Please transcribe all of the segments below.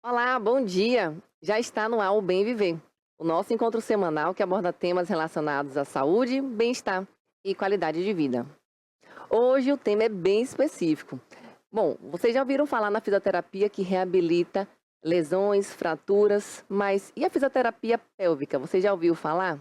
Olá, bom dia! Já está no ar o Bem Viver, o nosso encontro semanal que aborda temas relacionados à saúde, bem-estar e qualidade de vida. Hoje o tema é bem específico. Bom, vocês já ouviram falar na fisioterapia que reabilita lesões, fraturas, mas e a fisioterapia pélvica? Você já ouviu falar?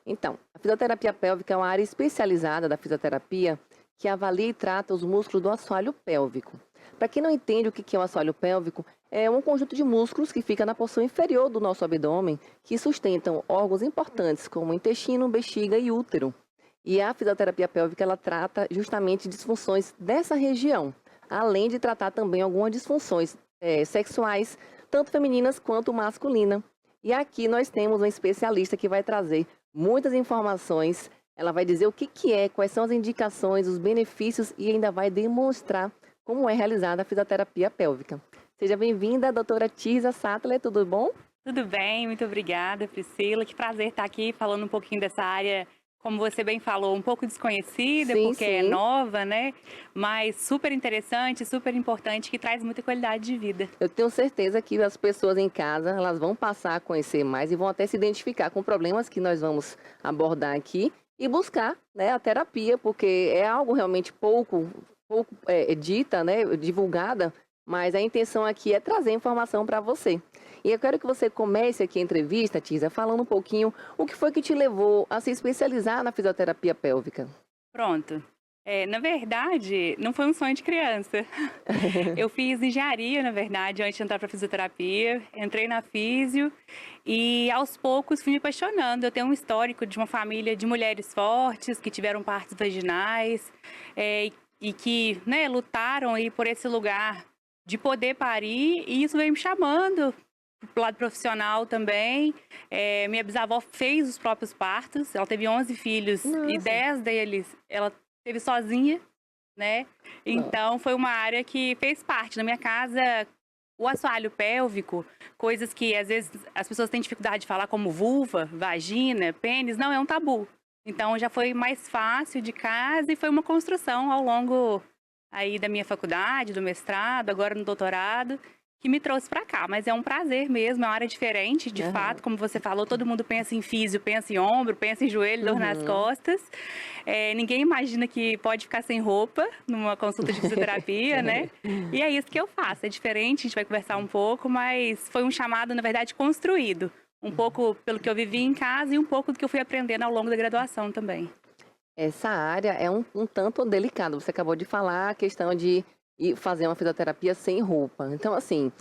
Então, a fisioterapia pélvica é uma área especializada da fisioterapia que avalia e trata os músculos do assoalho pélvico. Para quem não entende o que é o assoalho pélvico, é um conjunto de músculos que fica na porção inferior do nosso abdômen, que sustentam órgãos importantes como intestino, bexiga e útero. E a fisioterapia pélvica ela trata justamente disfunções dessa região, além de tratar também algumas disfunções sexuais, tanto femininas quanto masculina. E aqui nós temos uma especialista que vai trazer muitas informações. Ela vai dizer o que é, quais são as indicações, os benefícios e ainda vai demonstrar como é realizada a fisioterapia pélvica. Seja bem-vinda, doutora Tisa Sattler, tudo bom? Tudo bem, muito obrigada, Priscila. Que prazer estar aqui falando um pouquinho dessa área, como você bem falou, um pouco desconhecida, Sim, porque é sim. nova, né? Mas super interessante, super importante, que traz muita qualidade de vida. Eu tenho certeza que as pessoas em casa, elas vão passar a conhecer mais e vão até se identificar com problemas que nós vamos abordar aqui e buscar, né, a terapia, porque é algo realmente pouco dita, né, divulgada, mas a intenção aqui é trazer informação para você. E eu quero que você comece aqui a entrevista, Tisa, falando um pouquinho o que foi que te levou a se especializar na fisioterapia pélvica. Pronto. Na verdade, não foi um sonho de criança. Eu fiz engenharia, na verdade, antes de entrar para fisioterapia. Entrei na físio e aos poucos fui me apaixonando. Eu tenho um histórico de uma família de mulheres fortes que tiveram partos vaginais, e que, né, lutaram aí por esse lugar de poder parir, e isso veio me chamando pro lado profissional também. Minha bisavó fez os próprios partos. Ela teve 11 filhos e Nossa, 10 deles ela teve sozinha, né? não. Então foi uma área que fez parte. Na minha casa, o assoalho pélvico, coisas que às vezes as pessoas têm dificuldade de falar, como vulva, vagina, pênis, não é um tabu. Então já foi mais fácil de casa e foi uma construção ao longo aí da minha faculdade, do mestrado, agora no doutorado, que me trouxe para cá. Mas é um prazer mesmo, é uma área diferente, de Aham. fato, como você falou, todo mundo pensa em físio, pensa em ombro, pensa em joelho, dor nas Uhum. costas. Ninguém imagina que pode ficar sem roupa numa consulta de fisioterapia, né? E é isso que eu faço, é diferente, a gente vai conversar um pouco, mas foi um chamado, na verdade, construído. Um pouco pelo que eu vivi em casa e um pouco do que eu fui aprendendo ao longo da graduação também. Essa área é um tanto delicada. Você acabou de falar a questão de ir fazer uma fisioterapia sem roupa. Então, assim,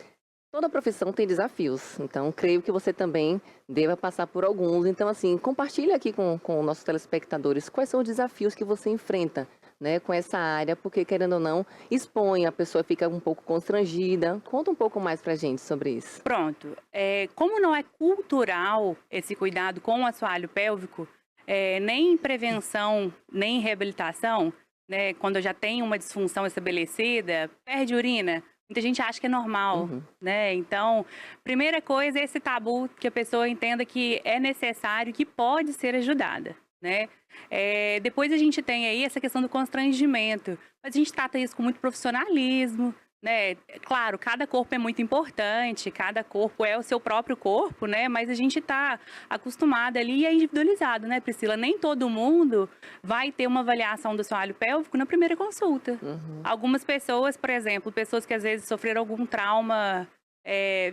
toda profissão tem desafios. Então, creio que você também deva passar por alguns. Então, assim, compartilhe aqui com nossos telespectadores quais são os desafios que você enfrenta, né, com essa área, porque, querendo ou não, expõe, a pessoa fica um pouco constrangida. Conta um pouco mais pra gente sobre isso. Pronto. Como não é cultural esse cuidado com o assoalho pélvico, nem em prevenção, nem em reabilitação, né, quando eu já tenho uma disfunção estabelecida, perde urina, muita gente acha que é normal, Uhum, né? Então, primeira coisa é esse tabu, que a pessoa entenda que é necessário, que pode ser ajudada, né? Depois a gente tem aí essa questão do constrangimento, mas a gente trata isso com muito profissionalismo, né? Claro, cada corpo é muito importante, cada corpo é o seu próprio corpo, né? Mas a gente tá acostumada ali e é individualizado, né, Priscila? Nem todo mundo vai ter uma avaliação do assoalho pélvico na primeira consulta. uhum, Algumas pessoas, por exemplo, pessoas que às vezes sofreram algum trauma,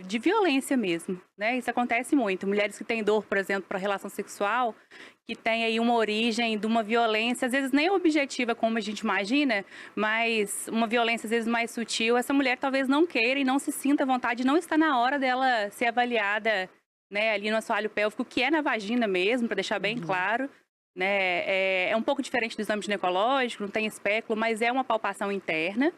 de violência mesmo, né? Isso acontece muito. Mulheres que têm dor, por exemplo, para relação sexual, que tem aí uma origem de uma violência, às vezes nem objetiva como a gente imagina, mas uma violência às vezes mais sutil, essa mulher talvez não queira e não se sinta à vontade, não está na hora dela ser avaliada, né, ali no assoalho pélvico, que é na vagina mesmo, para deixar bem uhum, claro, né? É um pouco diferente do exame ginecológico, não tem espéculo, mas é uma palpação interna.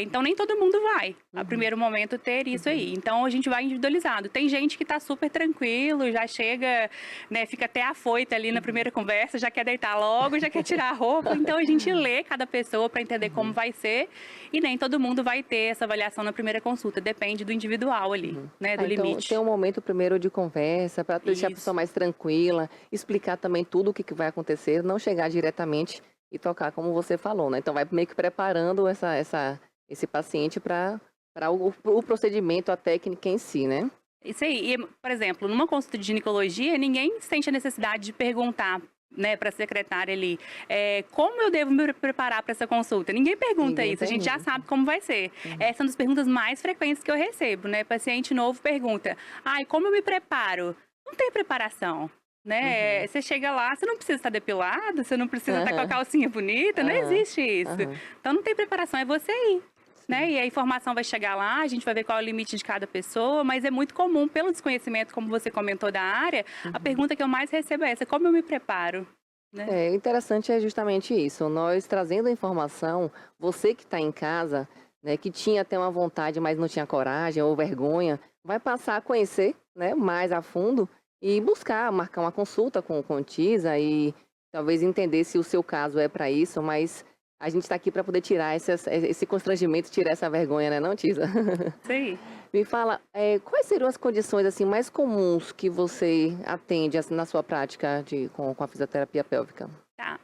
Então nem todo mundo vai, a uhum, primeiro momento, ter isso uhum, aí. Então a gente vai individualizado. Tem gente que tá super tranquilo, já chega, né, fica até afoita ali na uhum, primeira conversa, já quer deitar logo, já quer tirar a roupa. Então a gente lê cada pessoa para entender como uhum. vai ser, e nem todo mundo vai ter essa avaliação na primeira consulta, depende do individual ali, Uhum. né, do Ah, então tem limite. um momento primeiro de conversa para deixar a pessoa Isso. mais tranquila, explicar também tudo o que vai acontecer, não chegar diretamente e tocar como você falou, né. Então vai meio que preparando esse paciente para para o procedimento, a técnica em si, né? Isso aí. E, por exemplo, numa consulta de ginecologia, ninguém sente a necessidade de perguntar, né, para a secretária ali, como eu devo me preparar para essa consulta? Ninguém pergunta Ninguém isso, a gente já pergunta. sabe como vai ser. Essa é uma das perguntas mais frequentes que eu recebo, né? Paciente novo pergunta, como eu me preparo? Não tem preparação. Né? Você chega lá, você não precisa estar depilado, você não precisa estar com a calcinha bonita, não existe isso. Então não tem preparação, é você ir. Né? E a informação vai chegar lá, a gente vai ver qual é o limite de cada pessoa, mas é muito comum, pelo desconhecimento, como você comentou, da área, a pergunta que eu mais recebo é essa: como eu me preparo? Né? Interessante é justamente isso, nós trazendo a informação, você que está em casa, né, que tinha até uma vontade, mas não tinha coragem ou vergonha, vai passar a conhecer, né, mais a fundo e buscar, marcar uma consulta com o Tisa e talvez entender se o seu caso é para isso, mas a gente está aqui para poder tirar esse constrangimento, tirar essa vergonha, né, não, Tisa? Sim. Me fala, quais seriam as condições assim mais comuns que você atende assim, na sua prática com a fisioterapia pélvica? Tá.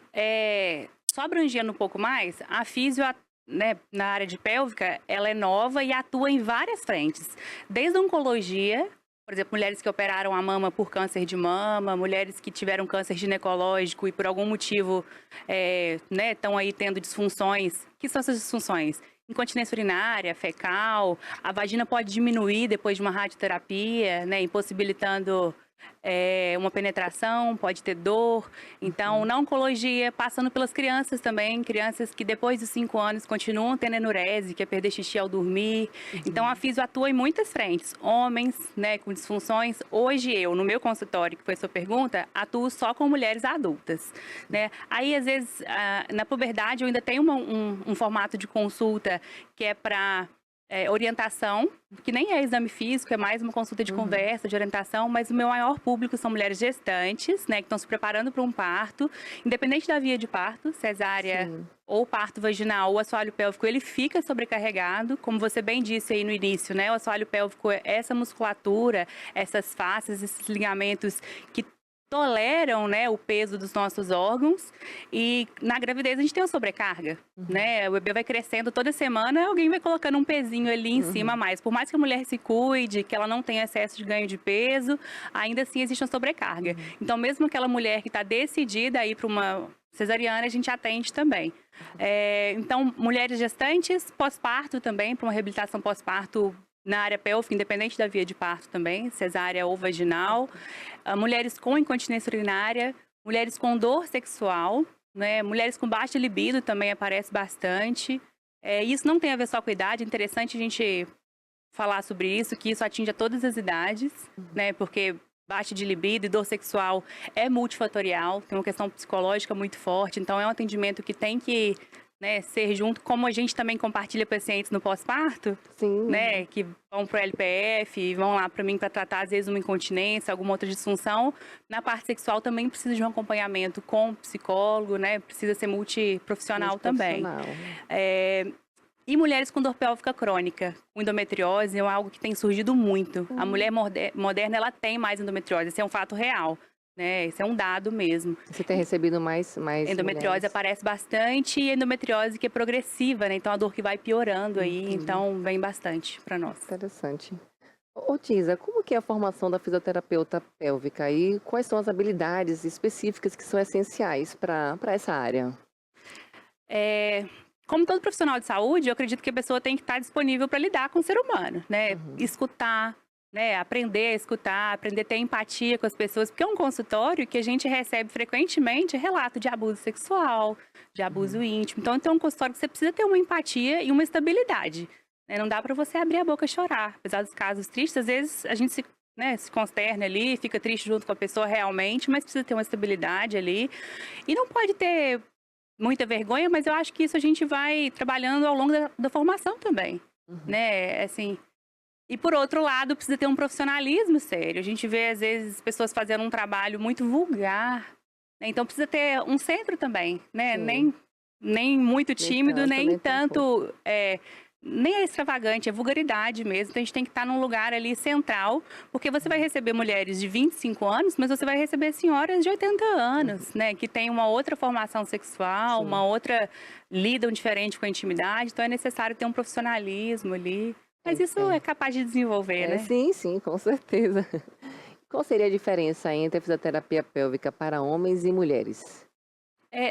Só abrangendo um pouco mais, a fisio, né, na área de pélvica, ela é nova e atua em várias frentes. Desde a oncologia, por exemplo, mulheres que operaram a mama por câncer de mama, mulheres que tiveram câncer ginecológico e por algum motivo estão aí tendo disfunções. O que são essas disfunções? Incontinência urinária, fecal, a vagina pode diminuir depois de uma radioterapia, né, impossibilitando uma penetração, pode ter dor. Então, na oncologia, passando pelas crianças também, crianças que depois dos 5 anos continuam tendo enurese, que é perder xixi ao dormir. Então, a fisio atua em muitas frentes. Homens, né, com disfunções. Hoje eu, no meu consultório, que foi a sua pergunta, atuo só com mulheres adultas, né? Aí, às vezes, na puberdade, eu ainda tenho um formato de consulta que é para orientação, que nem é exame físico, é mais uma consulta de conversa, de orientação, mas o meu maior público são mulheres gestantes, né, que estão se preparando para um parto, independente da via de parto, cesárea ou parto vaginal, o assoalho pélvico, ele fica sobrecarregado, como você bem disse aí no início, né, o assoalho pélvico é essa musculatura, essas faces, esses ligamentos que toleram, né, o peso dos nossos órgãos, e na gravidez a gente tem uma sobrecarga, né, o bebê vai crescendo toda semana, alguém vai colocando um pezinho ali em cima a mais, por mais que a mulher se cuide, que ela não tenha excesso de ganho de peso, ainda assim existe uma sobrecarga. Então mesmo aquela mulher que está decidida a ir para uma cesariana, a gente atende também. Então mulheres gestantes, pós-parto também, para uma reabilitação pós-parto na área pélvica, independente da via de parto também, cesárea ou vaginal. Mulheres com incontinência urinária, mulheres com dor sexual, né? Mulheres com baixa libido também aparece bastante. Isso não tem a ver só com a idade, é interessante a gente falar sobre isso, que isso atinge a todas as idades, né? Porque baixa de libido e dor sexual é multifatorial, tem uma questão psicológica muito forte, então é um atendimento que tem que, né, ser junto, como a gente também compartilha pacientes no pós-parto, né, que vão para o LPF, vão lá para mim para tratar, às vezes, uma incontinência, alguma outra disfunção. Na parte sexual também precisa de um acompanhamento com psicólogo, né, precisa ser multiprofissional também. E mulheres com dor pélvica crônica, com endometriose, é algo que tem surgido muito. A mulher moderna, ela tem mais endometriose, esse é um fato real. Né? Esse é um dado mesmo. Você tem recebido mais endometriose mulheres? Aparece bastante, e endometriose que é progressiva, né? Então a dor que vai piorando aí, então vem bastante para nós. Interessante. Ô Tisa, como que é a formação da fisioterapeuta pélvica e quais são as habilidades específicas que são essenciais para essa área? Como todo profissional de saúde, eu acredito que a pessoa tem que estar disponível para lidar com o ser humano, né? Escutar, né, aprender a escutar, aprender a ter empatia com as pessoas, porque é um consultório que a gente recebe frequentemente relato de abuso sexual, de abuso íntimo. Então, é um consultório que você precisa ter uma empatia e uma estabilidade. Né? Não dá para você abrir a boca e chorar. Apesar dos casos tristes, às vezes a gente se consterna ali, fica triste junto com a pessoa realmente, mas precisa ter uma estabilidade ali. E não pode ter muita vergonha, mas eu acho que isso a gente vai trabalhando ao longo da formação também. Né? Assim... E, por outro lado, precisa ter um profissionalismo sério. A gente vê, às vezes, pessoas fazendo um trabalho muito vulgar. Né? Então, precisa ter um centro também, né? Nem muito tímido, nem tanto... nem é extravagante, é vulgaridade mesmo. Então, a gente tem que estar num lugar ali central, porque você vai receber mulheres de 25 anos, mas você vai receber senhoras de 80 anos, né? Que têm uma outra formação sexual, uma outra... lidam diferente com a intimidade. Então, é necessário ter um profissionalismo ali. Mas isso é capaz de desenvolver, né? Sim, sim, com certeza. Qual seria a diferença entre a fisioterapia pélvica para homens e mulheres?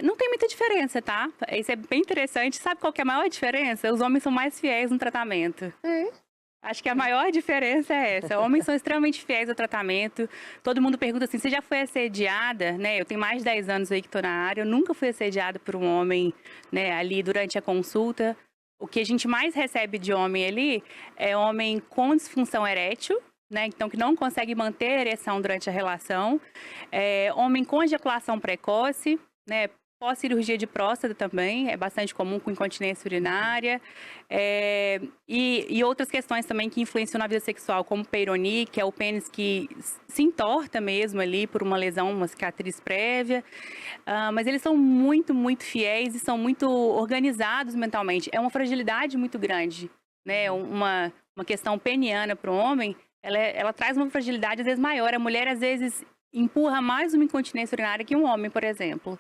Não tem muita diferença, tá? Isso é bem interessante. Sabe qual que é a maior diferença? Os homens são mais fiéis no tratamento. É. Acho que a maior diferença é essa. Homens são extremamente fiéis ao tratamento. Todo mundo pergunta assim, você já foi assediada, né? Eu tenho mais de 10 anos aí que estou na área. Eu nunca fui assediada por um homem, né, ali durante a consulta. O que a gente mais recebe de homem ali é homem com disfunção erétil, né? Então, que não consegue manter a ereção durante a relação. Homem com ejaculação precoce, né? Pós-cirurgia de próstata também, é bastante comum com incontinência urinária. E outras questões também que influenciam na vida sexual, como peironi, que é o pênis que se entorta mesmo ali por uma lesão, uma cicatriz prévia. Mas eles são muito, muito fiéis e são muito organizados mentalmente. É uma fragilidade muito grande, né? Uma questão peniana para o homem, ela traz uma fragilidade às vezes maior. A mulher às vezes empurra mais uma incontinência urinária que um homem, por exemplo.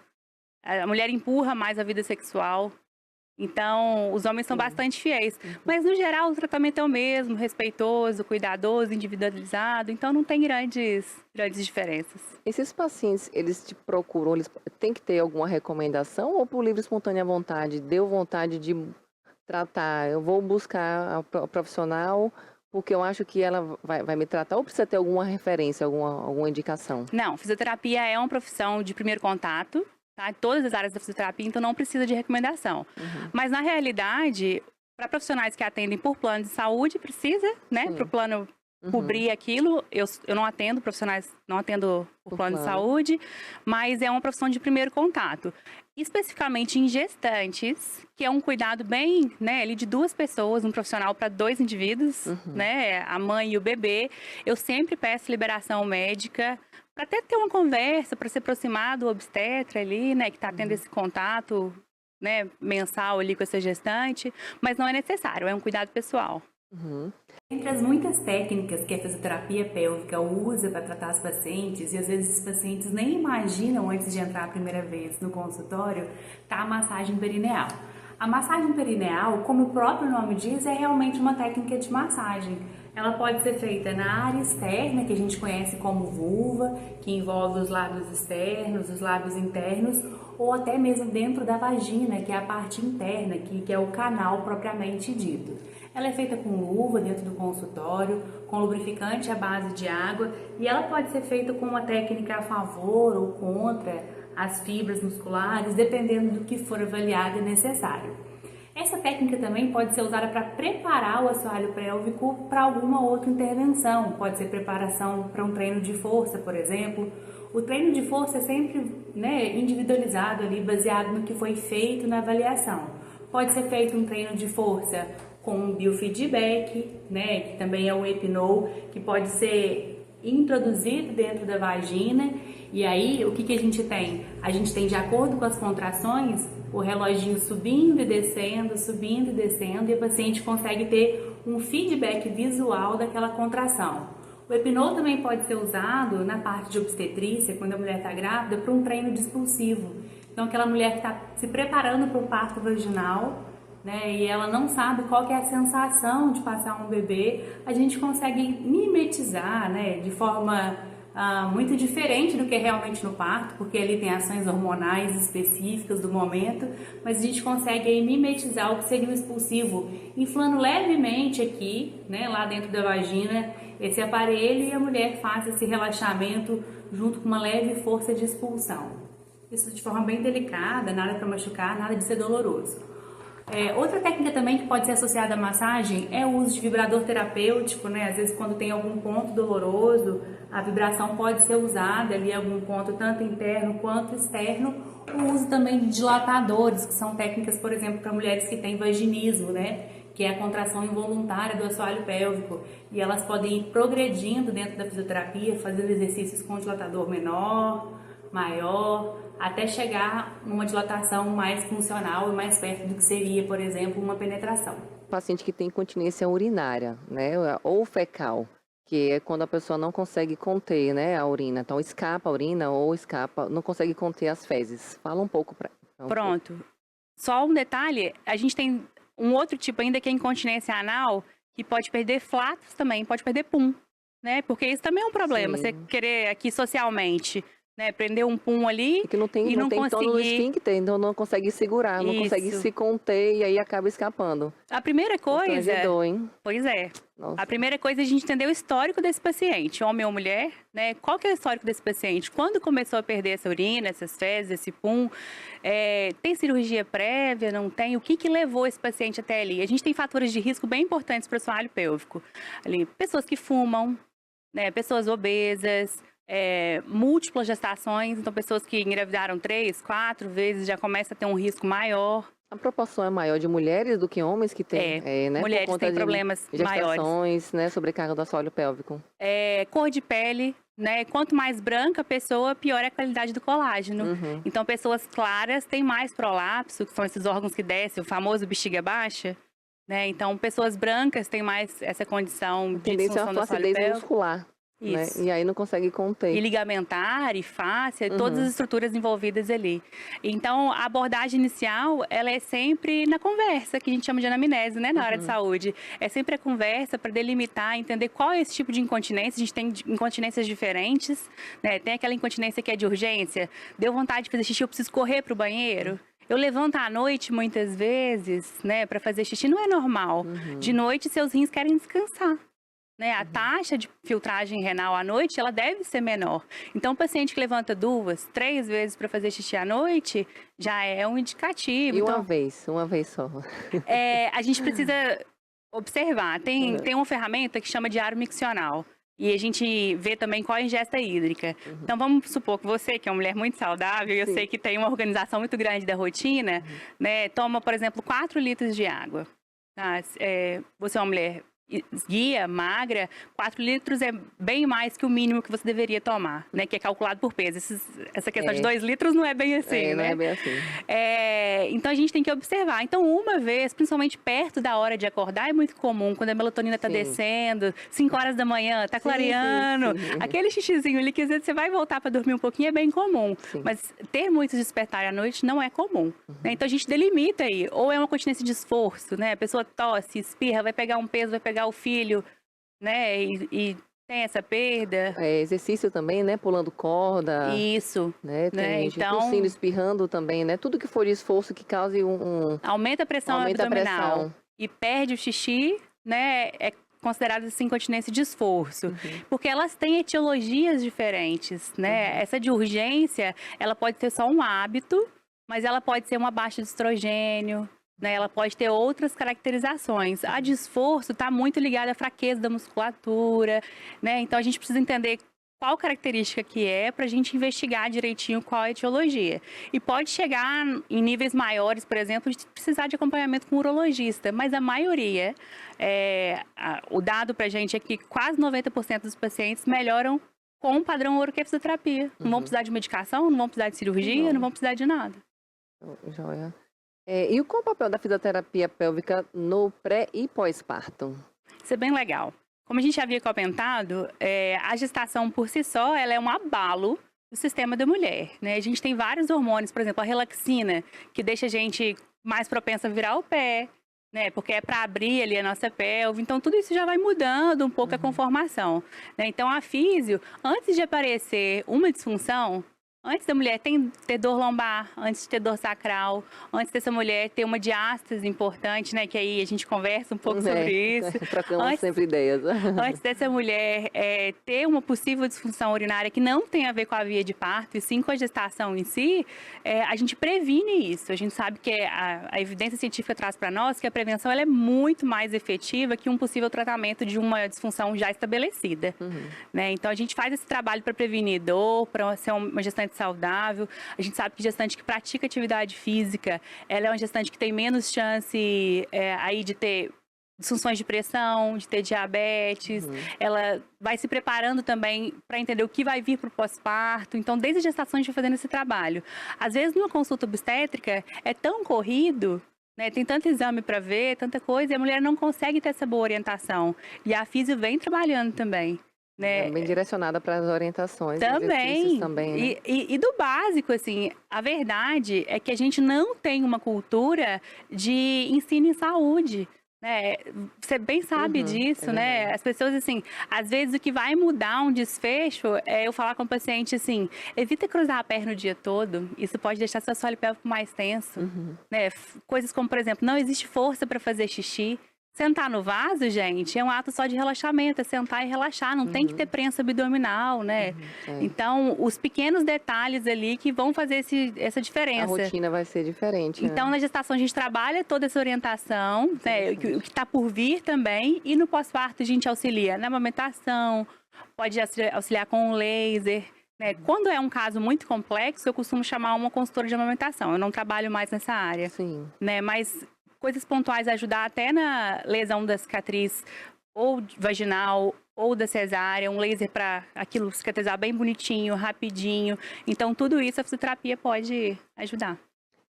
A mulher empurra mais a vida sexual. Então, os homens são bastante fiéis. Mas, no geral, o tratamento é o mesmo, respeitoso, cuidadoso, individualizado. Então, não tem grandes diferenças. Esses pacientes, eles te procuram, eles têm que ter alguma recomendação ou por livre e espontânea vontade? Deu vontade de tratar, eu vou buscar a profissional porque eu acho que ela vai me tratar ou precisa ter alguma referência, alguma indicação? Não, fisioterapia é uma profissão de primeiro contato. Tá? Todas as áreas da fisioterapia, então não precisa de recomendação. Mas, na realidade, para profissionais que atendem por plano de saúde, precisa, né? Para o plano cobrir aquilo. Eu não atendo profissionais, não atendo por plano de saúde, mas é uma profissão de primeiro contato. Especificamente em gestantes, que é um cuidado bem, né, ali de 2 pessoas, um profissional para 2 indivíduos, né, a mãe e o bebê. Eu sempre peço liberação médica para até ter uma conversa, para se aproximar do obstetra ali, né, que está tendo esse contato, né, mensal ali com essa gestante, mas não é necessário, é um cuidado pessoal. Entre as muitas técnicas que a fisioterapia pélvica usa para tratar os pacientes, e às vezes os pacientes nem imaginam antes de entrar a primeira vez no consultório, está a massagem perineal. A massagem perineal, como o próprio nome diz, é realmente uma técnica de massagem. Ela pode ser feita na área externa, que a gente conhece como vulva, que envolve os lábios externos, os lábios internos, ou até mesmo dentro da vagina, que é a parte interna, que é o canal propriamente dito. Ela é feita com luva dentro do consultório, com lubrificante à base de água, e ela pode ser feita com uma técnica a favor ou contra as fibras musculares, dependendo do que for avaliado e necessário. Essa técnica também pode ser usada para preparar o assoalho pélvico para alguma outra intervenção. Pode ser preparação para um treino de força, por exemplo. O treino de força é sempre, né, individualizado ali, baseado no que foi feito na avaliação. Pode ser feito um treino de força com um biofeedback, né, que também é um Epinol, que pode ser introduzido dentro da vagina. E aí, o que a gente tem? A gente tem, de acordo com as contrações, o reloginho subindo e descendo, e a paciente consegue ter um feedback visual daquela contração. O Epinol também pode ser usado na parte de obstetrícia, quando a mulher está grávida, para um treino expulsivo. Então, aquela mulher que está se preparando para o parto vaginal, né, e ela não sabe qual que é a sensação de passar um bebê, a gente consegue mimetizar, né, de forma muito diferente do que é realmente no parto, porque ali tem ações hormonais específicas do momento, mas a gente consegue aí mimetizar o que seria o expulsivo, inflando levemente aqui, né, lá dentro da vagina, esse aparelho, e a mulher faz esse relaxamento junto com uma leve força de expulsão. Isso de forma bem delicada, nada para machucar, nada de ser doloroso. Outra técnica também que pode ser associada à massagem é o uso de vibrador terapêutico, né? Às vezes, quando tem algum ponto doloroso, a vibração pode ser usada ali em algum ponto, tanto interno quanto externo. O uso também de dilatadores, que são técnicas, por exemplo, para mulheres que têm vaginismo, né? Que é a contração involuntária do assoalho pélvico. E elas podem ir progredindo dentro da fisioterapia, fazendo exercícios com dilatador menor, maior, até chegar numa dilatação mais funcional e mais perto do que seria, por exemplo, uma penetração. Paciente que tem incontinência urinária, né, ou fecal, que é quando a pessoa não consegue conter, né, a urina. Então, escapa a urina ou não consegue conter as fezes. Fala um pouco para... Pronto. Só um detalhe, a gente tem um outro tipo ainda que é a incontinência anal, que pode perder flatos também, pode perder pum, né? Porque isso também é um problema, Sim. você querer aqui socialmente, né, prender um pum ali E que não tem, e não não tem tono no conseguir. esfíncter, então não consegue segurar, não consegue Isso. se conter e aí acaba escapando. A primeira coisa, Constrangedor, hein? pois é, Nossa. a primeira coisa é a gente entender o histórico desse paciente, homem ou mulher, né? Qual que é o histórico desse paciente? Quando começou a perder essa urina, essas fezes, esse pum? Tem cirurgia prévia? Não tem? O que que levou esse paciente até ali? A gente tem fatores de risco bem importantes para o assoalho pélvico. Ali, pessoas que fumam, né? Pessoas obesas, múltiplas gestações, então pessoas que engravidaram 3, 4 vezes já começa a ter um risco maior. A proporção é maior de mulheres do que homens que têm, né? Por Mulheres conta têm de problemas maiores. gestações, né? Sobrecarga do assoalho pélvico. Cor de pele, né? Quanto mais branca a pessoa, pior é a qualidade do colágeno. Uhum. Então, pessoas claras têm mais prolapso, que são esses órgãos que descem, o famoso bexiga baixa, né? Então, pessoas brancas têm mais essa condição de Tendência disfunção à do assoalho flacidez pélvico. muscular, né? Isso. E aí não consegue conter. E ligamentar, e fáscia, todas as estruturas envolvidas ali. Então, a abordagem inicial, ela é sempre na conversa, que a gente chama de anamnese, né, na área de saúde. É sempre a conversa para delimitar, entender qual é esse tipo de incontinência. A gente tem incontinências diferentes, né? Tem aquela incontinência que é de urgência, deu vontade de fazer xixi, eu preciso correr para o banheiro. Eu levanto à noite, muitas vezes, né, para fazer xixi, não é normal. De noite, seus rins querem descansar. Né, a taxa de filtragem renal à noite, ela deve ser menor. Então, o paciente que levanta 2, 3 vezes para fazer xixi à noite, já é um indicativo. E Então, uma vez só. a gente precisa observar. Tem uma ferramenta que chama de aro miccional. E a gente vê também qual é a ingesta hídrica. Então, vamos supor que você, que é uma mulher muito saudável, e eu Sim. sei que tem uma organização muito grande da rotina, né, toma, por exemplo, 4 litros de água. Tá? Você é uma mulher esguia, magra, 4 litros é bem mais que o mínimo que você deveria tomar, né? Que é calculado por peso. Essa questão de 2 litros não é bem assim, Não né? é bem assim. Então, a gente tem que observar. Então, uma vez, principalmente perto da hora de acordar, é muito comum, quando a melatonina está Sim. descendo, 5 horas da manhã, tá Sim, clareando, sim. aquele xixizinho ali que às vezes você vai voltar para dormir um pouquinho é bem comum. Sim. Mas ter muitos despertar à noite não é comum. Né? Então, a gente delimita aí. Ou é uma continência de esforço, né? A pessoa tosse, espirra, vai pegar um peso, vai pegar o filho, né? E tem essa perda. Exercício também, né? Pulando corda. Isso. Né? Tem Né? gente Então, tossindo, espirrando também, né? Tudo que for de esforço que cause aumenta a pressão aumenta a abdominal pressão. e perde o xixi, né? É considerada assim incontinência de esforço, porque elas têm etiologias diferentes, né? Essa de urgência, ela pode ser só um hábito, mas ela pode ser uma baixa de estrogênio, né? Ela pode ter outras caracterizações. A de esforço está muito ligada à fraqueza da musculatura, né? Então a gente precisa entender qual característica que é para a gente investigar direitinho qual é a etiologia. E pode chegar em níveis maiores, por exemplo, de precisar de acompanhamento com um urologista, mas a maioria, o dado para a gente é que quase 90% dos pacientes melhoram com o padrão ouro que é fisioterapia. Não vão precisar de medicação, não vão precisar de cirurgia, não vão precisar de nada. Joia. E qual o papel da fisioterapia pélvica no pré e pós-parto? Isso é bem legal. Como a gente já havia comentado, a gestação por si só, ela é um abalo do sistema da mulher, né? A gente tem vários hormônios, por exemplo, a relaxina, que deixa a gente mais propensa a virar o pé, né? Porque é para abrir ali a nossa pelve. Então, tudo isso já vai mudando um pouco a conformação, né? Então, a físio, antes de aparecer uma disfunção, antes da mulher ter dor lombar, antes de ter dor sacral, antes dessa mulher ter uma diástase importante, né? Que aí a gente conversa um pouco sobre isso. Trocamos sempre ideias. Antes dessa mulher ter uma possível disfunção urinária que não tem a ver com a via de parto, e sim com a gestação em si, a gente previne isso. A gente sabe que a evidência científica traz para nós que a prevenção ela é muito mais efetiva que um possível tratamento de uma disfunção já estabelecida. Né? Então, a gente faz esse trabalho para prevenir dor, para ser uma gestante saudável. A gente sabe que gestante que pratica atividade física, ela é uma gestante que tem menos chance aí de ter disfunções de pressão, de ter diabetes. Ela vai se preparando também para entender o que vai vir para o pós-parto. Então, desde a gestação, a gente vai fazendo esse trabalho. Às vezes, numa consulta obstétrica, é tão corrido, né? Tem tanto exame para ver, tanta coisa, e a mulher não consegue ter essa boa orientação. E a físio vem trabalhando também. Né? Bem direcionada para as orientações. Também. Também, né? E do básico, assim, a verdade é que a gente não tem uma cultura de ensino em saúde. né? Você bem sabe disso, é né? verdade. As pessoas, assim, às vezes o que vai mudar um desfecho é eu falar com o paciente assim, evita cruzar a perna o dia todo, isso pode deixar seu assoalho pélvico mais tenso, né? Coisas como, por exemplo, não existe força para fazer xixi. Sentar no vaso, gente, é um ato só de relaxamento, é sentar e relaxar, não tem que ter prensa abdominal, né? É. Então, os pequenos detalhes ali que vão fazer essa A diferença. rotina vai ser diferente, Então, né? na gestação, a gente trabalha toda essa orientação, né, o que está por vir também, e no pós-parto a gente auxilia na amamentação, pode auxiliar com o laser. Né? Quando é um caso muito complexo, eu costumo chamar uma consultora de amamentação. Eu não trabalho mais nessa área. Sim. Né? Mas coisas pontuais ajudar até na lesão da cicatriz ou vaginal ou da cesárea, um laser para aquilo cicatrizar bem bonitinho, rapidinho. Então, tudo isso a fisioterapia pode ajudar.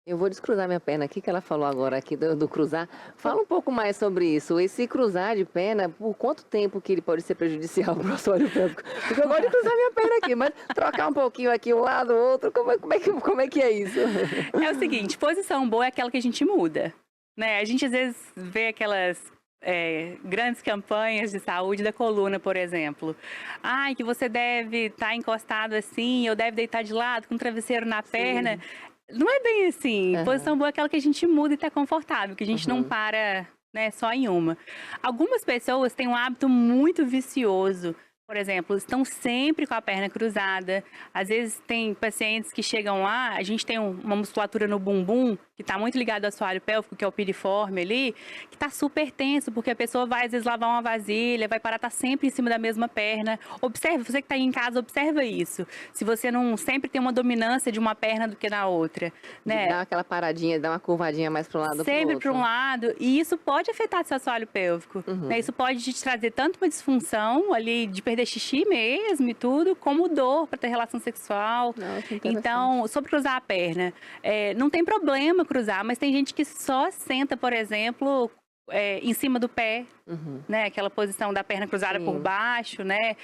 Eu vou descruzar minha perna aqui, que ela falou agora aqui do cruzar. Fala um pouco mais sobre isso. Esse cruzar de perna, por quanto tempo que ele pode ser prejudicial para o assoalho pélvico? Porque eu gosto de cruzar minha perna aqui, mas trocar um pouquinho aqui um lado, o outro, como é que é isso? É o seguinte, posição boa é aquela que a gente muda. Né? A gente às vezes vê aquelas grandes campanhas de saúde da coluna, por exemplo. Ai, que você deve estar encostado assim, ou deve deitar de lado com o travesseiro na perna. Não é bem assim. Posição boa é aquela que a gente muda e está confortável, que a gente não para, né, só em uma. Algumas pessoas têm um hábito muito vicioso. Por exemplo, estão sempre com a perna cruzada. Às vezes tem pacientes que chegam lá, a gente tem uma musculatura no bumbum, que está muito ligado ao assoalho pélvico, que é o piriforme ali, que está super tenso, porque a pessoa vai às vezes lavar uma vasilha, vai parar, tá sempre em cima da mesma perna. Observe, você que está aí em casa, observa isso. Se você não sempre tem uma dominância de uma perna do que na outra, né? Dá aquela paradinha, dá uma curvadinha mais para um lado ou para o outro. Sempre para um lado, e isso pode afetar seu assoalho pélvico. Né? Isso pode te trazer tanto uma disfunção ali de perder xixi mesmo e tudo, como dor para ter relação sexual. Nossa, então, sobre cruzar a perna, não tem problema cruzar, mas tem gente que só senta, por exemplo, em cima do pé, né? Aquela posição da perna cruzada por baixo, né?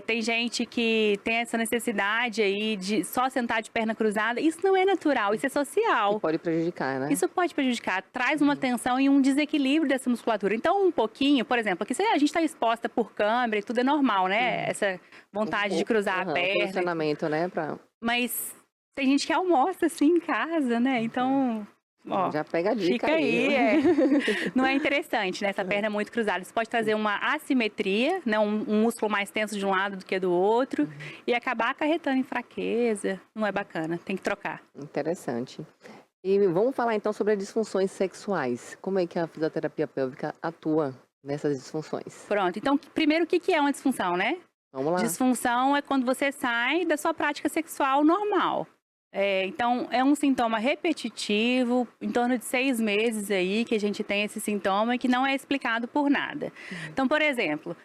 Tem gente que tem essa necessidade aí de só sentar de perna cruzada. Isso não é natural, isso é social. E pode prejudicar, né? Isso pode prejudicar, traz uma tensão e um desequilíbrio dessa musculatura. Então, um pouquinho, por exemplo, aqui a gente está exposta por câmera e tudo é normal, né? Essa vontade de cruzar a perna. Posicionamento, né? Mas tem gente que almoça assim em casa, né? Então, ó, já pega a dica fica aí. viu? Não é interessante, né? Essa perna muito cruzada. Isso pode trazer uma assimetria, né? Um músculo mais tenso de um lado do que do outro e acabar acarretando em fraqueza. Não é bacana, tem que trocar. Interessante. E vamos falar então sobre as disfunções sexuais. Como é que a fisioterapia pélvica atua nessas disfunções? Pronto. Então, primeiro, o que é uma disfunção, né? Vamos lá. Disfunção é quando você sai da sua prática sexual normal. Então, é um sintoma repetitivo, em torno de 6 meses aí que a gente tem esse sintoma que não é explicado por nada. Então, por exemplo,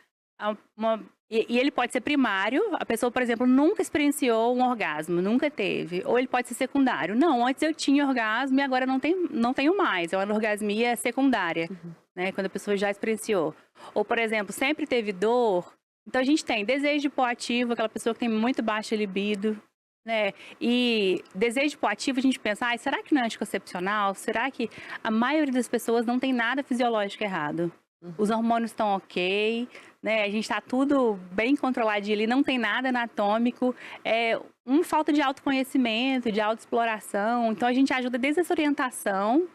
e ele pode ser primário, a pessoa, por exemplo, nunca experienciou um orgasmo, nunca teve. Ou ele pode ser secundário. Não, antes eu tinha orgasmo e agora não tenho mais. É uma orgasmia secundária, né, quando a pessoa já experienciou. Ou, por exemplo, sempre teve dor. Então, a gente tem desejo hipoativo, aquela pessoa que tem muito baixa libido. Né? E desejo hipoativo, a gente pensa, será que não é anticoncepcional? Será que a maioria das pessoas não tem nada fisiológico errado? Os hormônios estão ok, né? A gente está tudo bem controladinho ali, não tem nada anatômico, uma falta de autoconhecimento, de autoexploração. Então, a gente ajuda desde essa orientação,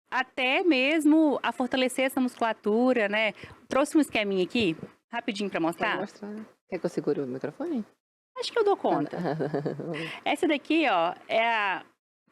até mesmo a fortalecer essa musculatura, né? Trouxe um esqueminha aqui, rapidinho para mostrar. Quer que eu segure o microfone? Acho que eu dou conta. Essa daqui, ó,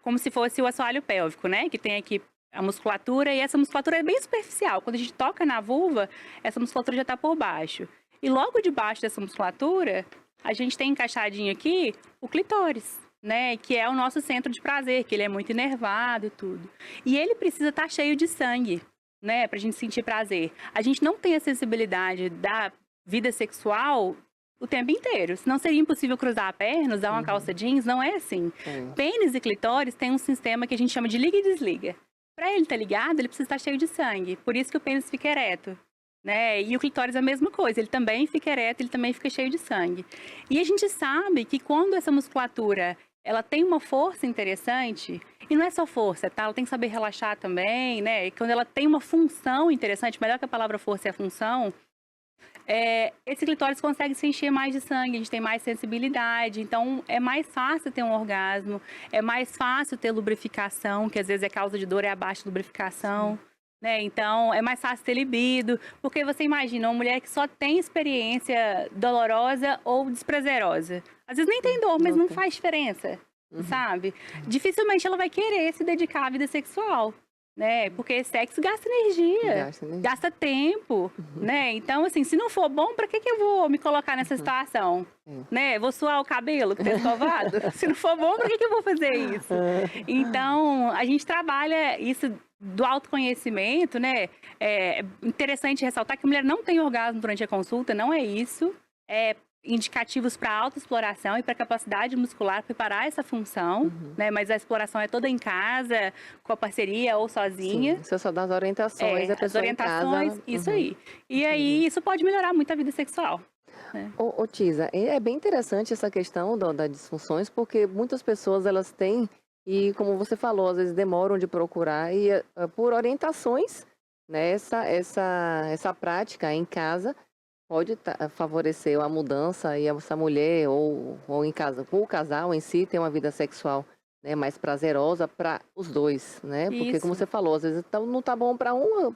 como se fosse o assoalho pélvico, né? Que tem aqui a musculatura e essa musculatura é bem superficial. Quando a gente toca na vulva, essa musculatura já tá por baixo. E logo debaixo dessa musculatura, a gente tem encaixadinho aqui o clitóris, né? Que é o nosso centro de prazer, que ele é muito inervado e tudo. E ele precisa estar cheio de sangue, né? Pra gente sentir prazer. A gente não tem a sensibilidade da vida sexual o tempo inteiro. Senão seria impossível cruzar a perna, usar uma calça jeans, não é assim. Pênis e clitóris têm um sistema que a gente chama de liga e desliga. Para ele estar ligado, ele precisa estar cheio de sangue. Por isso que o pênis fica ereto. Né? E o clitóris é a mesma coisa. Ele também fica ereto, ele também fica cheio de sangue. E a gente sabe que quando essa musculatura ela tem uma força interessante, e não é só força, tá? Ela tem que saber relaxar também, né? E quando ela tem uma função interessante, melhor que a palavra força é a função, esse clitóris consegue se encher mais de sangue, a gente tem mais sensibilidade, então é mais fácil ter um orgasmo, é mais fácil ter lubrificação, que às vezes é causa de dor, é a baixa lubrificação, né? Então é mais fácil ter libido, porque você imagina uma mulher que só tem experiência dolorosa ou desprazerosa. Às vezes nem tem dor, mas não faz diferença, sabe? Dificilmente ela vai querer se dedicar à vida sexual. Né? Porque sexo gasta energia, gasta tempo, né? Então, assim, se não for bom, para que eu vou me colocar nessa situação? Né? Vou suar o cabelo que tá escovado? Se não for bom, para que eu vou fazer isso? Então, a gente trabalha isso do autoconhecimento, né? É interessante ressaltar que a mulher não tem orgasmo durante a consulta, não é isso. Indicativos para autoexploração e para capacidade muscular preparar essa função, né? Mas a exploração é toda em casa, com a parceria ou sozinha. Sim, você só dá as orientações, a pessoa as orientações, em casa. Isso aí. E aí, isso pode melhorar muito a vida sexual. Ô, Tisa, é bem interessante essa questão das disfunções, porque muitas pessoas, elas têm, e como você falou, às vezes demoram de procurar, e por orientações, né, essa prática em casa pode favorecer a mudança e essa mulher ou em casa, o casal em si ter uma vida sexual, né, mais prazerosa para os dois, né? Porque como você falou, às vezes não tá bom para um,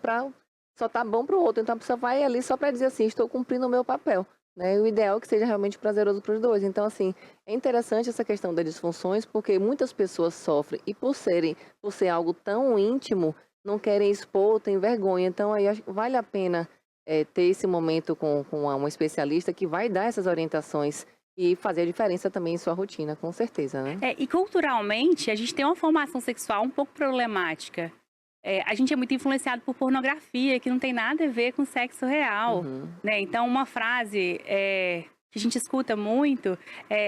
só tá bom para o outro, então a pessoa vai ali só para dizer assim, estou cumprindo o meu papel, né? E o ideal é que seja realmente prazeroso para os dois. Então assim, é interessante essa questão das disfunções, porque muitas pessoas sofrem e por ser algo tão íntimo, não querem expor, têm vergonha. Então aí vale a pena ter esse momento com uma especialista que vai dar essas orientações e fazer a diferença também em sua rotina, com certeza, né? E culturalmente, a gente tem uma formação sexual um pouco problemática. A gente é muito influenciado por pornografia, que não tem nada a ver com sexo real, né? Então, uma frase que a gente escuta muito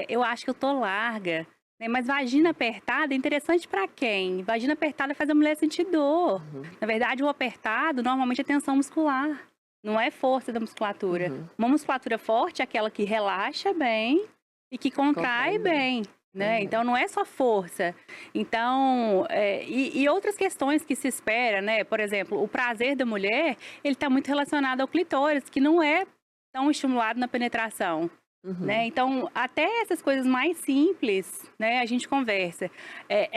eu acho que eu tô larga. Mas vagina apertada é interessante para quem? Vagina apertada faz a mulher sentir dor. Na verdade, o apertado normalmente é tensão muscular. Não é força da musculatura. Uma musculatura forte é aquela que relaxa bem e que contrai bem, né? Então, não é só força. Então, e outras questões que se espera, né? Por exemplo, o prazer da mulher, ele está muito relacionado ao clitóris, que não é tão estimulado na penetração. Né? Então, até essas coisas mais simples, né, a gente conversa.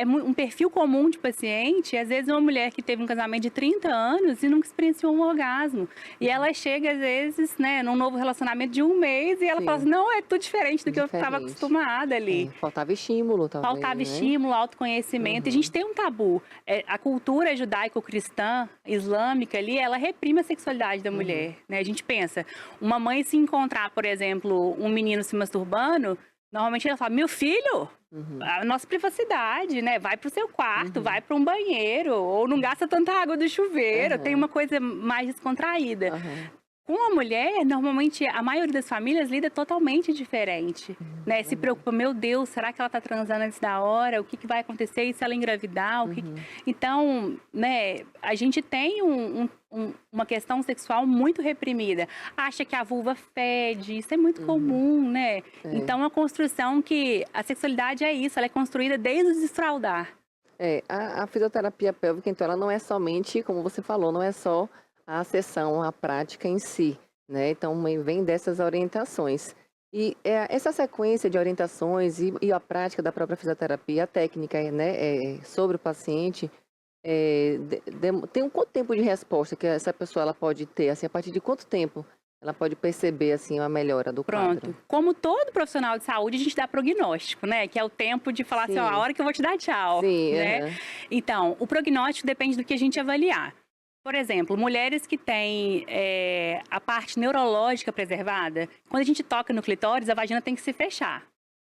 Um perfil comum de paciente, às vezes uma mulher que teve um casamento de 30 anos e nunca experienciou um orgasmo. E ela chega, às vezes, né, num novo relacionamento de 1 mês e ela fala assim, não, é tudo diferente do que eu estava acostumada ali. Faltava estímulo, talvez. Faltava estímulo, autoconhecimento. E a gente tem um tabu. A cultura judaico-cristã, islâmica ali, ela reprime a sexualidade da mulher. Né? A gente pensa, uma mãe se encontrar, por exemplo, um menino se masturbando, normalmente ela fala, meu filho, a nossa privacidade, né? Vai pro seu quarto, vai para um banheiro, ou não gasta tanta água do chuveiro, tem uma coisa mais descontraída. Com a mulher, normalmente, a maioria das famílias lida totalmente diferente, né? Se preocupa, meu Deus, será que ela tá transando antes da hora? O que vai acontecer? E se ela engravidar? Então, né, a gente tem uma questão sexual muito reprimida. Acha que a vulva fede, isso é muito comum, né? Então, é uma construção que a sexualidade é isso, ela é construída desde o desfraldar. A fisioterapia pélvica, então, ela não é somente, como você falou, não é só a sessão, a prática em si, né? Então, vem dessas orientações. E essa sequência de orientações e a prática da própria fisioterapia, a técnica, né, sobre o paciente, tem quanto tempo de resposta que essa pessoa ela pode ter? Assim, a partir de quanto tempo ela pode perceber assim, a melhora do quadro? Como todo profissional de saúde, a gente dá prognóstico, né? Que é o tempo de falar assim, ó, a hora que eu vou te dar tchau. Né? Então, o prognóstico depende do que a gente avaliar. Por exemplo, mulheres que têm a parte neurológica preservada, quando a gente toca no clitóris, a vagina tem que se fechar.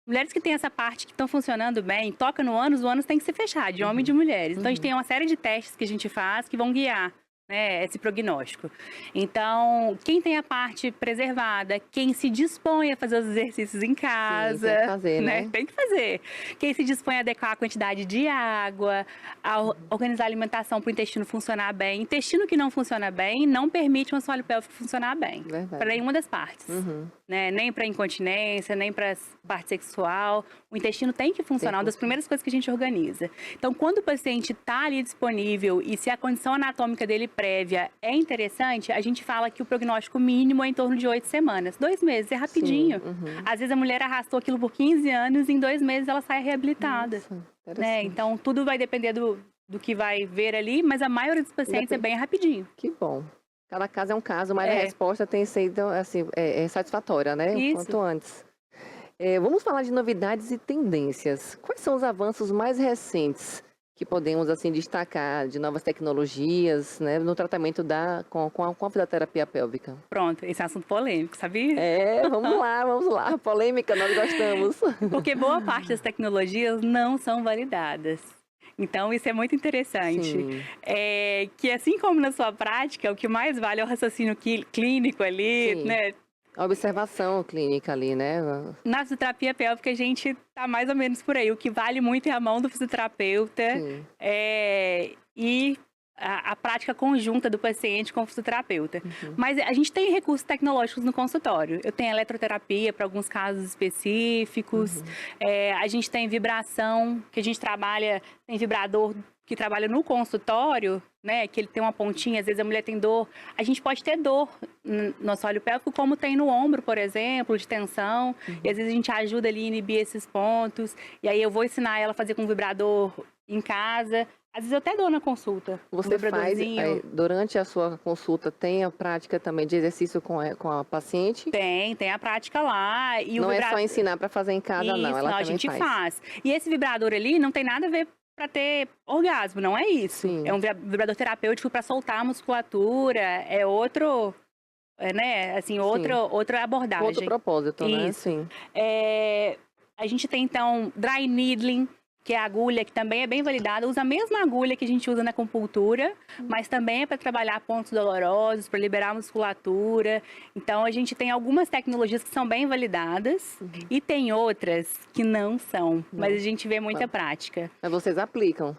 Mulheres que têm essa parte que estão funcionando bem, toca no ânus, o ânus tem que se fechar, de homem e de mulheres. Então, a gente tem uma série de testes que a gente faz que vão guiar né, esse prognóstico. Então, quem tem a parte preservada, quem se dispõe a fazer os exercícios em casa, Sim, tem que fazer, né? Tem que fazer. Quem se dispõe a adequar a quantidade de água, a organizar a alimentação para o intestino funcionar bem. Intestino que não funciona bem não permite um assoalho pélvico funcionar bem. Verdade. Para nenhuma das partes. Uhum. Né? Nem para incontinência, nem para parte sexual. O intestino tem que funcionar, uma das primeiras coisas que a gente organiza. Então, quando o paciente está ali disponível e se a condição anatômica dele prévia é interessante, a gente fala que o prognóstico mínimo é em torno de 8 semanas. 2 meses, é rapidinho. Sim, uhum. Às vezes a mulher arrastou aquilo por 15 anos e em 2 meses ela sai reabilitada. Nossa, né? Então, tudo vai depender do que vai ver ali, mas a maioria dos pacientes é bem rapidinho. Que bom. Cada caso é um caso, mas a resposta tem sido assim, satisfatória, né? Isso. Quanto antes. Vamos falar de novidades e tendências. Quais são os avanços mais recentes que podemos assim destacar de novas tecnologias, né, no tratamento com a fisioterapia pélvica? Pronto, esse é um assunto polêmico, sabia? Vamos lá. Polêmica, nós gostamos. Porque boa parte das tecnologias não são validadas. Então, isso é muito interessante. Que assim como na sua prática, o que mais vale é o raciocínio clínico ali, Sim. né? A observação clínica ali, né? Na fisioterapia pélvica, a gente tá mais ou menos por aí. O que vale muito é a mão do fisioterapeuta e a prática conjunta do paciente com o fisioterapeuta. Uhum. Mas a gente tem recursos tecnológicos no consultório. Eu tenho eletroterapia para alguns casos específicos. A gente tem vibração, que a gente trabalha, tem vibrador que trabalha no consultório, né, que ele tem uma pontinha, às vezes a mulher tem dor. A gente pode ter dor no assoalho pélvico, como tem no ombro, por exemplo, de tensão. E às vezes a gente ajuda ali a inibir esses pontos. E aí eu vou ensinar ela a fazer com vibrador em casa. Às vezes eu até dou na consulta. Você faz, durante a sua consulta, tem a prática também de exercício com a paciente? Tem a prática lá. E não é só ensinar para fazer em casa, não. Ela a gente faz. E esse vibrador ali não tem nada a ver para ter orgasmo, não é isso. Sim. É um vibrador terapêutico para soltar a musculatura, é outro, né, assim, outra abordagem. Outro propósito, né? Isso. Sim. A gente tem, então, dry needling, que é a agulha que também é bem validada, usa a mesma agulha que a gente usa na acupuntura, mas também é para trabalhar pontos dolorosos, para liberar a musculatura. Então, a gente tem algumas tecnologias que são bem validadas e tem outras que não são, mas a gente vê muita prática. Mas vocês aplicam?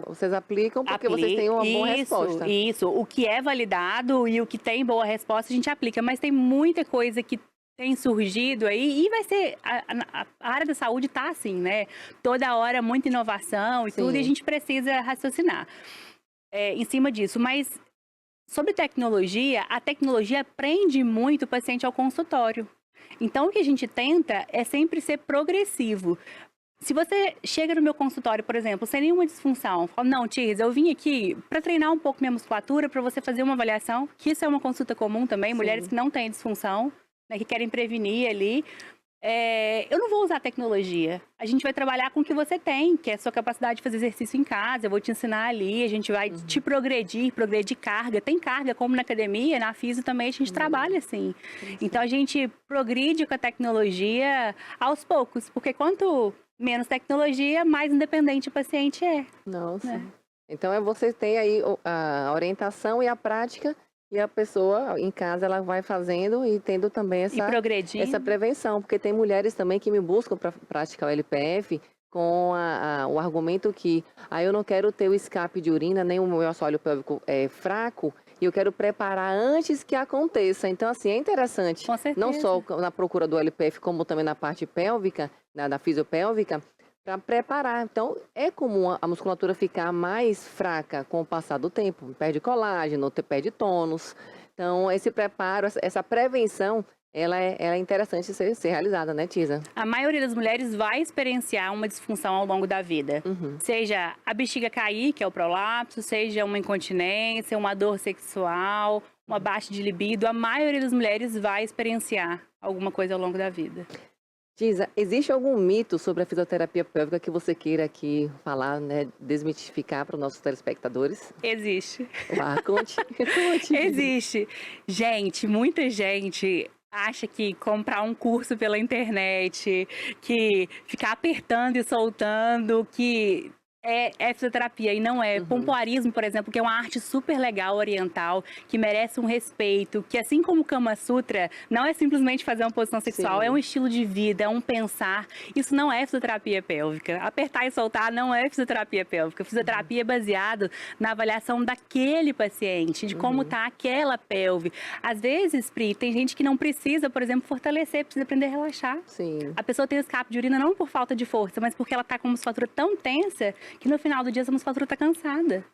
Vocês aplicam porque vocês têm uma boa resposta. Isso, o que é validado e o que tem boa resposta a gente aplica, mas tem muita coisa que tem surgido aí e vai ser, a área da saúde tá assim, né? Toda hora muita inovação e tudo, e a gente precisa raciocinar em cima disso. Mas sobre tecnologia, a tecnologia prende muito o paciente ao consultório. Então, o que a gente tenta é sempre ser progressivo. Se você chega no meu consultório, por exemplo, sem nenhuma disfunção, fala, não, Tirs, eu vim aqui para treinar um pouco minha musculatura, para você fazer uma avaliação, que isso é uma consulta comum também, mulheres que não têm disfunção, né, que querem prevenir ali. Eu não vou usar tecnologia. A gente vai trabalhar com o que você tem, que é a sua capacidade de fazer exercício em casa. Eu vou te ensinar ali, a gente vai te progredir carga. Tem carga, como na academia, na física também a gente trabalha assim. Então a gente progride com a tecnologia aos poucos, porque quanto menos tecnologia, mais independente o paciente é. Nossa. Então você tem aí a orientação e a prática. E a pessoa, em casa, ela vai fazendo e tendo também essa prevenção. Porque tem mulheres também que me buscam para praticar o LPF com o argumento que eu não quero ter o escape de urina, nem o meu assoalho pélvico fraco, e eu quero preparar antes que aconteça. Então, assim, é interessante, não só na procura do LPF, como também na parte pélvica, da fisiopélvica, para preparar. Então, é comum a musculatura ficar mais fraca com o passar do tempo. Perde colágeno, perde tônus. Então, esse preparo, essa prevenção, ela é interessante ser realizada, né, Tisa? A maioria das mulheres vai experienciar uma disfunção ao longo da vida. Seja a bexiga cair, que é o prolapso, seja uma incontinência, uma dor sexual, uma baixa de libido. A maioria das mulheres vai experienciar alguma coisa ao longo da vida. Tisa, existe algum mito sobre a fisioterapia pélvica que você queira aqui falar, né, desmitificar para os nossos telespectadores? Existe. Conte. Existe. Gente, muita gente acha que comprar um curso pela internet, que ficar apertando e soltando, que é fisioterapia e não é. Pompoarismo, por exemplo, que é uma arte super legal oriental, que merece um respeito, que assim como o Kama Sutra, não é simplesmente fazer uma posição sexual, Sim. é um estilo de vida, é um pensar. Isso não é fisioterapia pélvica. Apertar e soltar não é fisioterapia pélvica. Fisioterapia é baseado na avaliação daquele paciente, de como tá aquela pelve. Às vezes, Pri, tem gente que não precisa, por exemplo, fortalecer, precisa aprender a relaxar. Sim. A pessoa tem escape de urina não por falta de força, mas porque ela tá com uma musculatura tão tensa que no final do dia essa musculatura tá cansada.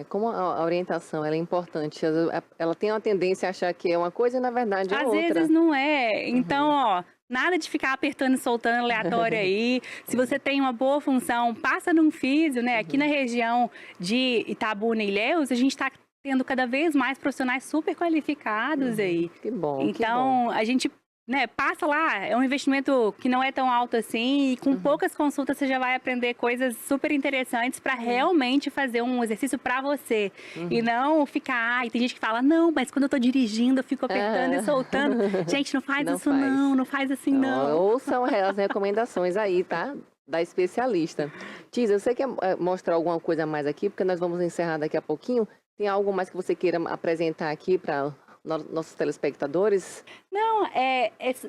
Como a orientação ela é importante, às vezes, ela tem uma tendência a achar que é uma coisa e na verdade é Às outra. vezes não é. Então, ó, nada de ficar apertando e soltando aleatório aí. Se você tem uma boa função, passa num físio, né? Aqui na região de Itabuna e Ilhéus, a gente tá tendo cada vez mais profissionais super qualificados aí. Que bom, que bom. Então, a gente, né, passa lá, é um investimento que não é tão alto assim, e com poucas consultas você já vai aprender coisas super interessantes para realmente fazer um exercício para você. E não ficar, ai, tem gente que fala, não, mas quando eu tô dirigindo, eu fico apertando e soltando. Gente, não faz Não isso faz. não faz assim não. Ouçam as recomendações aí, tá? Da especialista. Tisa, você quer mostrar alguma coisa a mais aqui? Porque nós vamos encerrar daqui a pouquinho. Tem algo mais que você queira apresentar aqui para nossos telespectadores? Não,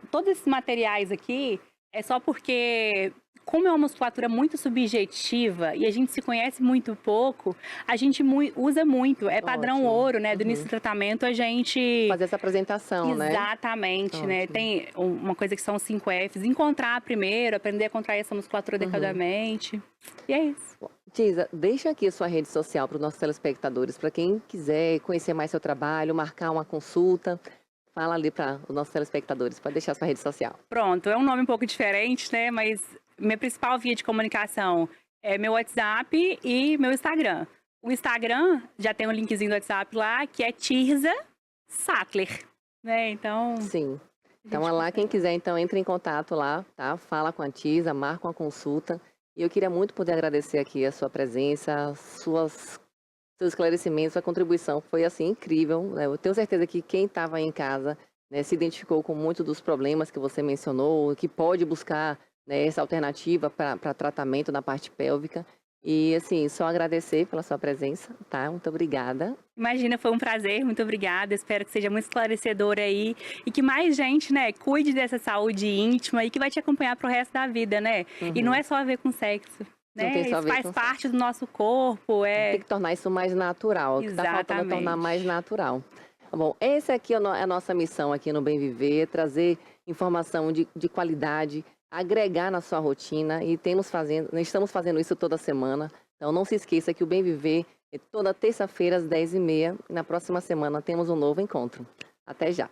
todos esses materiais aqui é só porque, como é uma musculatura muito subjetiva e a gente se conhece muito pouco, a gente usa muito. É padrão Ótimo. ouro, né? Do início do tratamento, a gente... Fazer essa apresentação, né? Exatamente, né? Ótimo. Tem uma coisa que são os 5 Fs. Encontrar primeiro, aprender a contrair essa musculatura adequadamente. E é isso. Tisa, deixa aqui a sua rede social para os nossos telespectadores, para quem quiser conhecer mais seu trabalho, marcar uma consulta. Fala ali para os nossos telespectadores, pode deixar a sua rede social. Pronto, é um nome um pouco diferente, né? Mas minha principal via de comunicação é meu WhatsApp e meu Instagram. O Instagram já tem um linkzinho do WhatsApp lá, que é Tirza Sattler, né? Então... Sim. Então, lá, quem quiser, então, entre em contato lá, tá? Fala com a Tisa, marca uma consulta. E eu queria muito poder agradecer aqui a sua presença, seus esclarecimentos, sua contribuição foi, assim, incrível, né? Eu tenho certeza que quem estava aí em casa, né, se identificou com muitos dos problemas que você mencionou, que pode buscar, né, essa alternativa para tratamento na parte pélvica. E, assim, só agradecer pela sua presença, tá? Muito obrigada. Imagina, foi um prazer, muito obrigada. Espero que seja muito esclarecedor aí e que mais gente, né, cuide dessa saúde íntima e que vai te acompanhar pro resto da vida, né? E não é só a ver com sexo, Não né? tem só a Isso ver faz com parte do nosso corpo, Tem que tornar isso mais natural. O que está faltando é tornar Exatamente. mais natural. Bom, essa aqui é a nossa missão aqui no Bem Viver, trazer informação de qualidade, agregar na sua rotina e estamos fazendo isso toda semana. Então não se esqueça que o Bem Viver é toda terça-feira às 10h30 e na próxima semana temos um novo encontro. Até já!